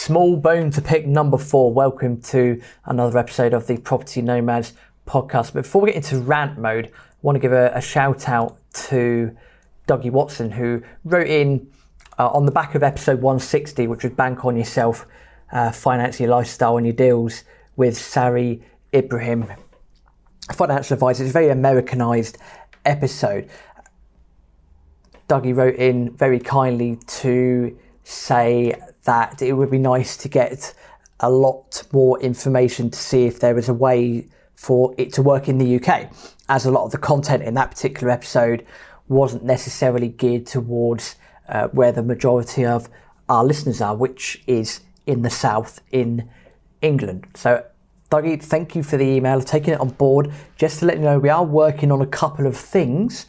SmallBone To Pick number 4. Welcome to another episode of the Property Nomads podcast. But before we get into rant mode, I want to give a shout out to Dougie Watson, who wrote in on the back of episode 160, which was Bank on Yourself, Finance Your Lifestyle and Your Deals with Sari Ibrahim, financial advisor. It's a very Americanized episode. Dougie wrote in very kindly to say that it would be nice to get a lot more information to see if there was a way for it to work in the UK, as a lot of the content in that particular episode wasn't necessarily geared towards where the majority of our listeners are, which is in the south in England. So Dougie, thank you for the email, taking it on board. Just to let you know, we are working on a couple of things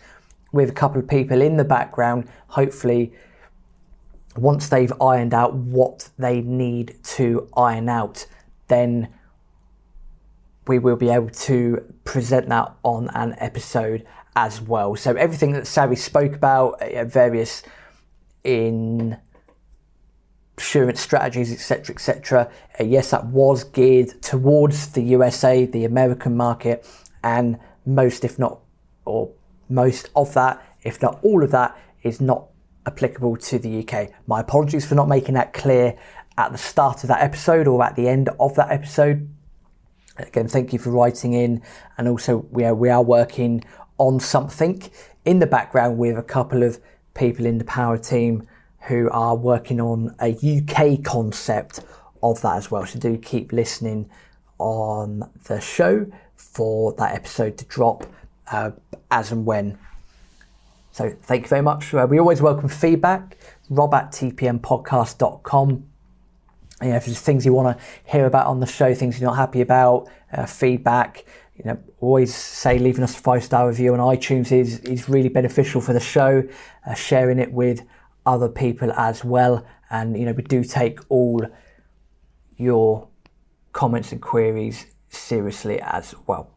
with a couple of people in the background. Hopefully, once they've ironed out what they need to iron out, then we will be able to present that on an episode as well. So everything that Sari spoke about, various insurance strategies, etc., yes, that was geared towards the USA, the American market, and most, if not, or most of that, if not all of that, is not applicable to the UK. My apologies for not making that clear at the start of that episode or at the end of that episode. Again, thank you for writing in, and also we are working on something in the background with a couple of people in the Power team who are working on a UK concept of that as well. So do keep listening on the show for that episode to drop as and when. So thank you very much. We always welcome feedback. rob@tpmpodcast.com. If there's things you want to hear about on the show, things you're not happy about, feedback, always say leaving us a 5-star review on iTunes is really beneficial for the show. Sharing it with other people as well. And, we do take all your comments and queries seriously as well.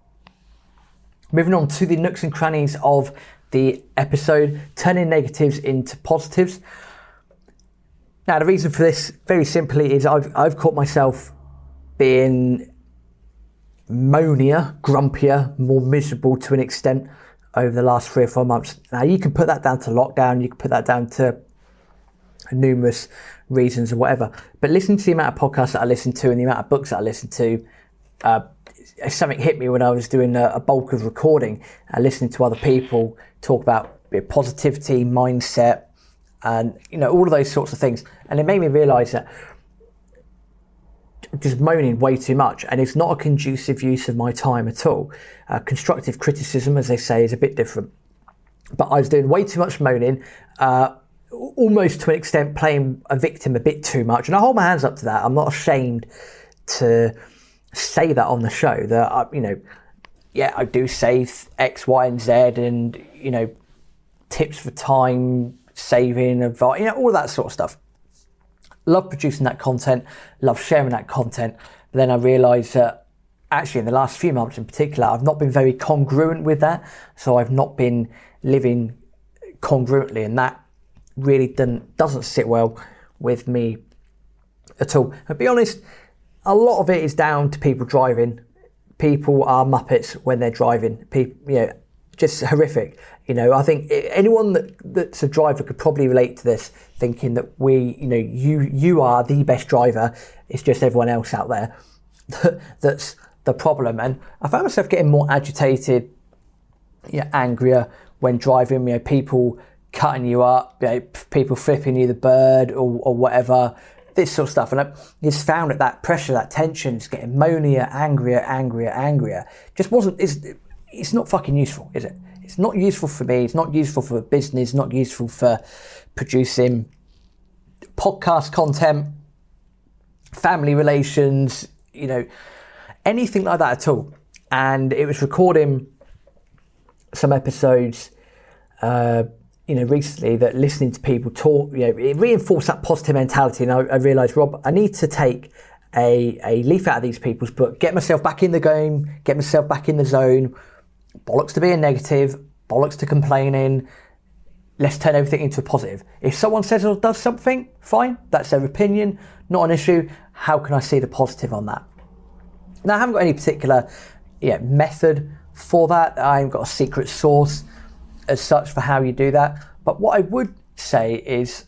Moving on to the nooks and crannies of the episode, turning negatives into positives. Now, the reason for this, very simply, is I've caught myself being moanier, grumpier, more miserable to an extent over the last 3 or 4 months. Now, you can put that down to lockdown, you can put that down to numerous reasons or whatever, but listening to the amount of podcasts that I listen to and the amount of books that I listen to, something hit me when I was doing a bulk of recording, listening to other people talk about positivity, mindset, and all of those sorts of things. And it made me realise that I'm just moaning way too much, and it's not a conducive use of my time at all. Constructive criticism, as they say, is a bit different. But I was doing way too much moaning, almost to an extent playing a victim a bit too much. And I hold my hands up to that. I'm not ashamed to say that on the show, that I do say X, Y, and Z, and tips for time saving, advice, all of that sort of stuff. Love producing that content, love sharing that content. But then I realised that actually in the last few months in particular, I've not been very congruent with that. So I've not been living congruently, and that really doesn't sit well with me at all. I'll be honest, a lot of it is down to people driving. People are muppets when they're driving. People, just horrific. I think anyone that's a driver could probably relate to this, thinking that you are the best driver. It's just everyone else out there that's the problem. And I found myself getting more agitated, angrier when driving. People cutting you up, people flipping you the bird or whatever. This sort of stuff, and I just found that pressure, that tension, is getting moanier, angrier. Just wasn't. It's not fucking useful, is it? It's not useful for me. It's not useful for business. Not useful for producing podcast content, family relations, anything like that at all. And it was recording some episodes, recently, that listening to people talk, it reinforced that positive mentality. And I realised, Rob, I need to take a leaf out of these people's book, get myself back in the game, get myself back in the zone. Bollocks to being negative, bollocks to complaining. let's turn everything into a positive. If someone says or does something, fine, that's their opinion, not an issue. How can I see the positive on that? Now, I haven't got any particular method for that. I haven't got a secret sauce as such for how you do that. But what I would say is,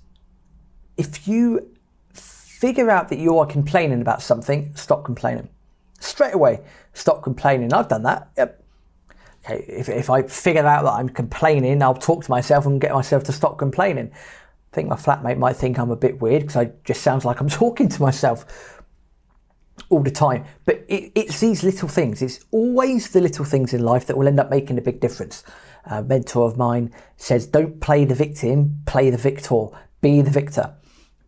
if you figure out that you are complaining about something, stop complaining. Straight away, stop complaining. I've done that. Yep. Okay, if I figure out that I'm complaining, I'll talk to myself and get myself to stop complaining. I think my flatmate might think I'm a bit weird because it just sounds like I'm talking to myself all the time. But it's these little things. It's always the little things in life that will end up making a big difference. A mentor of mine says, don't play the victim, play the victor. Be the victor.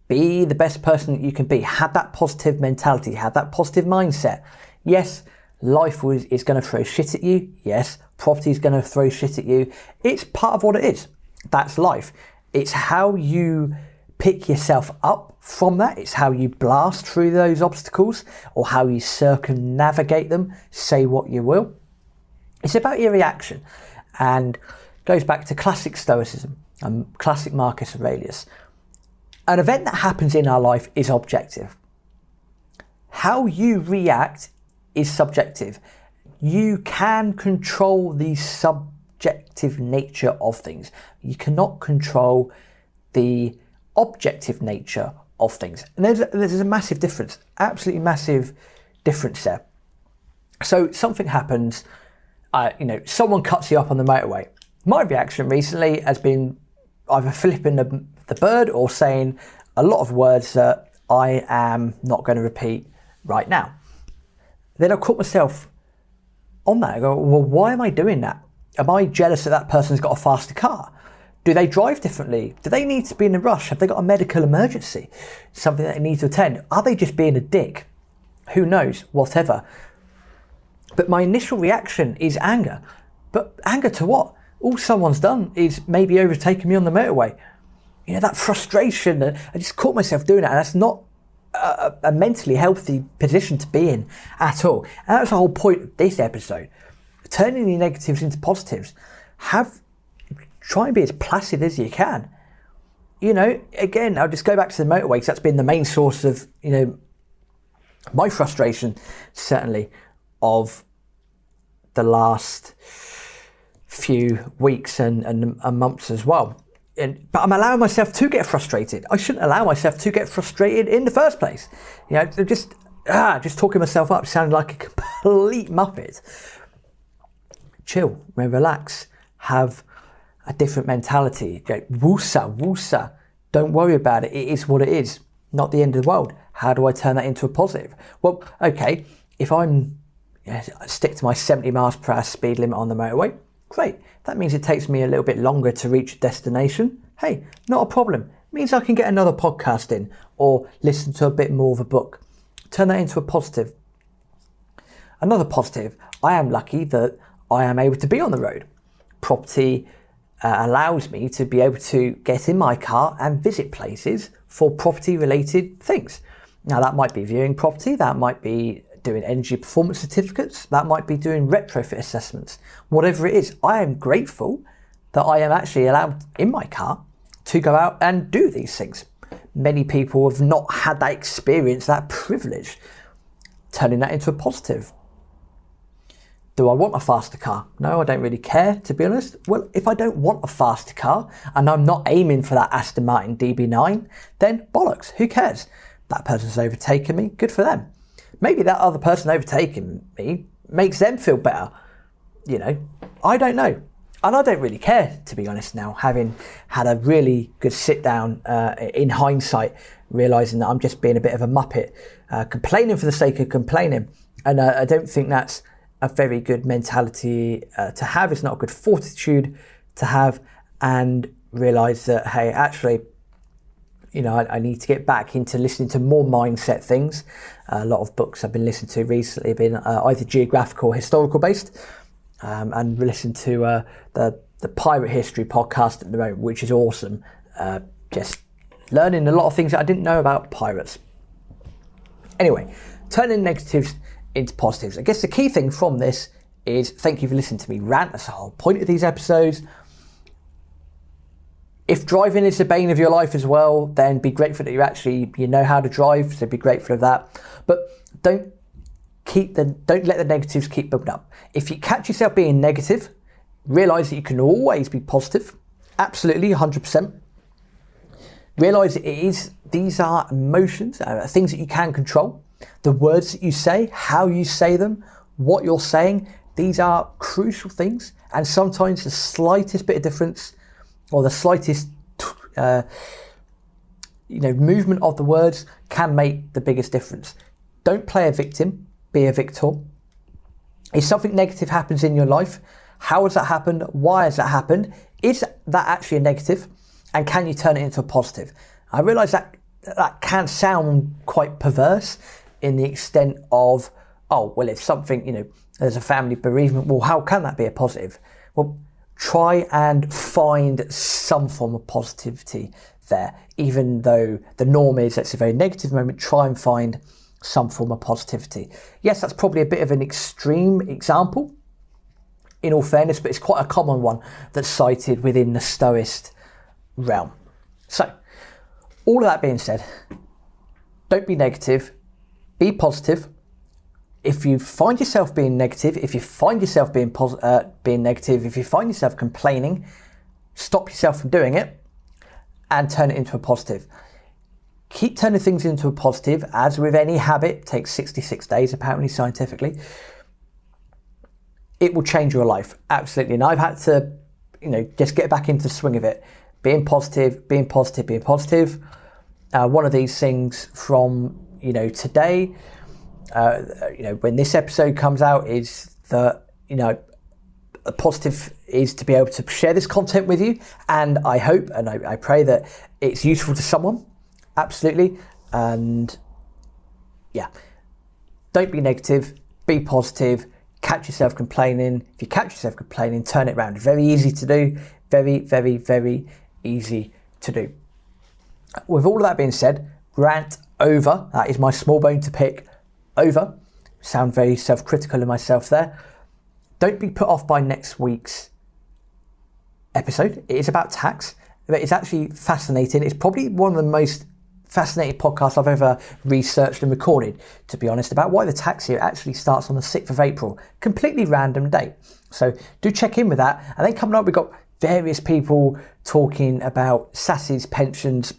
Be the best person that you can be. Have that positive mentality. Have that positive mindset. Yes, life is going to throw shit at you. Yes, property is going to throw shit at you. It's part of what it is. That's life. It's how you pick yourself up from that. It's how you blast through those obstacles or how you circumnavigate them. Say what you will. It's about your reaction, and goes back to classic Stoicism and classic Marcus Aurelius. An event that happens in our life is objective. How you react is subjective. You can control the subjective nature of things. You cannot control the objective nature of things. And there's a massive difference, absolutely massive difference there. So something happens, someone cuts you up on the motorway. My reaction recently has been either flipping the bird or saying a lot of words that I am not going to repeat right now. Then I caught myself on that. I go, well, why am I doing that? Am I jealous that that person's got a faster car? Do they drive differently? Do they need to be in a rush? Have they got a medical emergency? Something that they need to attend? Are they just being a dick? Who knows? Whatever. But my initial reaction is anger. But anger to what? All someone's done is maybe overtaken me on the motorway. That frustration, I just caught myself doing that, and that's not a mentally healthy position to be in at all. And that's the whole point of this episode. Turning the negatives into positives. Try and be as placid as you can. Again, I'll just go back to the motorway because that's been the main source of, my frustration, certainly, of the last few weeks and months as well. But I'm allowing myself to get frustrated. I shouldn't allow myself to get frustrated in the first place. Just talking myself up, sounding like a complete muppet. Chill, relax, have a different mentality. Woosa. Don't worry about it. It is what it is. Not the end of the world. How do I turn that into a positive? Well, okay, if I stick to my 70 miles per hour speed limit on the motorway, great. That means it takes me a little bit longer to reach a destination. Hey, not a problem. It means I can get another podcast in or listen to a bit more of a book. Turn that into a positive. Another positive, I am lucky that I am able to be on the road. Property allows me to be able to get in my car and visit places for property related things. Now that might be viewing property, that might be doing energy performance certificates, that might be doing retrofit assessments. Whatever it is, I am grateful that I am actually allowed in my car to go out and do these things. Many people have not had that experience, that privilege. Turning that into a positive. Do I want a faster car? No, I don't really care, to be honest. Well, if I don't want a faster car and I'm not aiming for that Aston Martin DB9, then bollocks, who cares? That person's overtaken me, good for them. Maybe that other person overtaking me makes them feel better. I don't know. And I don't really care, to be honest now, having had a really good sit down in hindsight, realising that I'm just being a bit of a muppet, complaining for the sake of complaining. And I don't think that's a very good mentality to have. It's not a good fortitude to have, and realise that, hey, actually, I need to get back into listening to more mindset things. A lot of books I've been listening to recently have been either geographical or historical based, and listen to the Pirate History podcast at the moment, which is awesome. Just learning a lot of things that I didn't know about pirates. Anyway, turning negatives into positives. I guess the key thing from this is thank you for listening to me rant. That's the whole point of these episodes. If driving is the bane of your life as well, then be grateful that you know how to drive, so be grateful of that. But don't let the negatives keep building up. If you catch yourself being negative, realise that you can always be positive. Absolutely, 100%. Realise these are emotions, things that you can control. The words that you say, how you say them, what you're saying, these are crucial things. And sometimes the slightest bit of difference or the slightest movement of the words can make the biggest difference. Don't play a victim, be a victor. If something negative happens in your life, how has that happened? Why has that happened? Is that actually a negative? And can you turn it into a positive? I realise that can sound quite perverse in the extent of, oh, well, if something, there's a family bereavement, well, how can that be a positive? Well, try and find some form of positivity there. Even though the norm is that's a very negative moment, try and find some form of positivity. Yes, that's probably a bit of an extreme example, in all fairness, but it's quite a common one that's cited within the Stoicist realm. So, all of that being said, don't be negative, be positive. If you find yourself being negative, if you find yourself being negative, if you find yourself complaining, stop yourself from doing it and turn it into a positive. Keep turning things into a positive. As with any habit, it takes 66 days, apparently scientifically. It will change your life, absolutely. And I've had to, just get back into the swing of it. Being positive, being positive, being positive. One of these things from, today, when this episode comes out, is that, a positive is to be able to share this content with you. And I hope and I pray that it's useful to someone. Absolutely. And yeah, don't be negative, be positive, catch yourself complaining. If you catch yourself complaining, turn it around. Very easy to do. Very, very, very easy to do. With all of that being said, rant over. That is my small bone to pick. Over. Sound very self-critical of myself there. Don't be put off by next week's episode. It is about tax, but it's actually fascinating. It's probably one of the most fascinating podcasts I've ever researched and recorded, to be honest, about why the tax year actually starts on the 6th of April. Completely random date. So do check in with that. And then coming up, we've got various people talking about SASS's pensions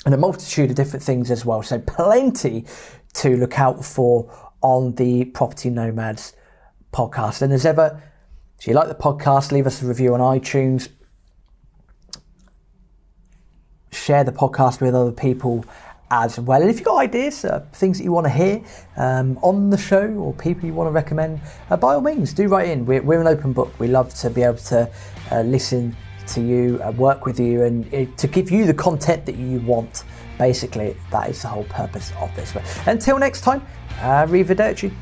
and a multitude of different things as well. So plenty to look out for on the Property Nomads podcast. And as ever, if you like the podcast, leave us a review on iTunes. Share the podcast with other people as well. And if you've got ideas, things that you want to hear on the show or people you want to recommend, by all means, do write in. We're an open book. We love to be able to listen to you, work with you, and to give you the content that you want. Basically, that is the whole purpose of this. But until next time, arrivederci.